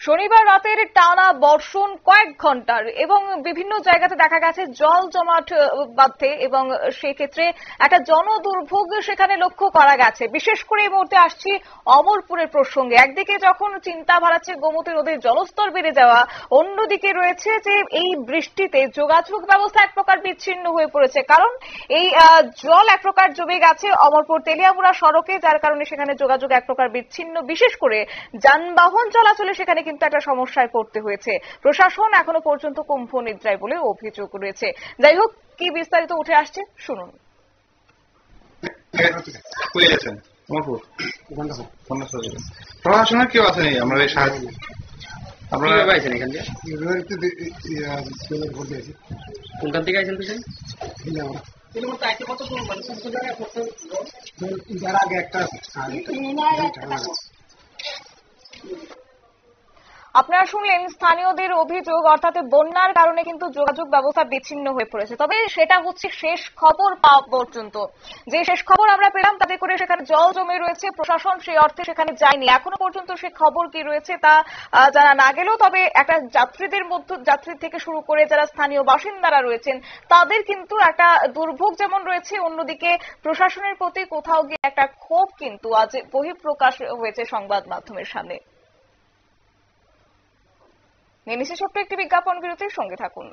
শনিবার রাতের টানা বর্ষণ কয়েক ঘন্টার এবং বিভিন্ন জায়গাতে দেখা গেছে জল জমাট বাঁধতে এবং সেক্ষেত্রে একটা জনদুর্ভোগ সেখানে লক্ষ্য করা গেছে। বিশেষ করে এই মুহূর্তে আসছি অমরপুরের প্রসঙ্গে। একদিকে যখন চিন্তা বাড়াচ্ছে গোমতী নদীর জলস্তর বেড়ে যাওয়া, অন্যদিকে রয়েছে যে এই বৃষ্টিতে যোগাযোগ ব্যবস্থা এক প্রকার বিচ্ছিন্ন হয়ে পড়েছে, কারণ এই জল এক প্রকার জমে গেছে অমরপুর তেলিয়ামুড়া সড়কে, যার কারণে সেখানে যোগাযোগ এক প্রকার বিচ্ছিন্ন। বিশেষ করে যানবাহন চলাচলে সেখানে কিন্তু একটা সমস্যায় পড়তে হয়েছে। প্রশাসন এখনো পর্যন্ত কুম্ভ নিদ্রায় বলে অভিযোগ রয়েছে। যাই হোক, কি বিস্তারিত উঠে আসছে শুনুন। প্রশাসনের কেউ আসেনি, আমরা সাহায্য আপনারা পাইছেন এখান থেকে কোনখান থেকে আইছেন তো যারা আগে একটা আপনারা শুনলেন স্থানীয়দের অভিযোগ, অর্থাৎ বন্যার কারণে কিন্তু যোগাযোগ ব্যবস্থা বিচ্ছিন্ন হয়ে পড়েছে। তবে সেটা হচ্ছে শেষ খবর পাওয়া পর্যন্ত। যে শেষ খবর আমরা পেলাম তাতে করে সেখানে জল জমে রয়েছে, প্রশাসন সেই অর্থে সেখানে যায়নি। এখনো পর্যন্ত সে খবর কি রয়েছে তা জানা না গেলেও তবে একটা যাত্রী থেকে শুরু করে যারা স্থানীয় বাসিন্দারা রয়েছেন তাদের কিন্তু একটা দুর্ভোগ যেমন রয়েছে, অন্যদিকে প্রশাসনের প্রতি কোথাও গিয়ে একটা ক্ষোভ কিন্তু আজ বহিঃপ্রকাশ হয়েছে সংবাদ মাধ্যমের সামনে। নিয়ে নিচ্ছে ছোট্ট একটি বিজ্ঞাপন বিরতির সঙ্গে থাকুন।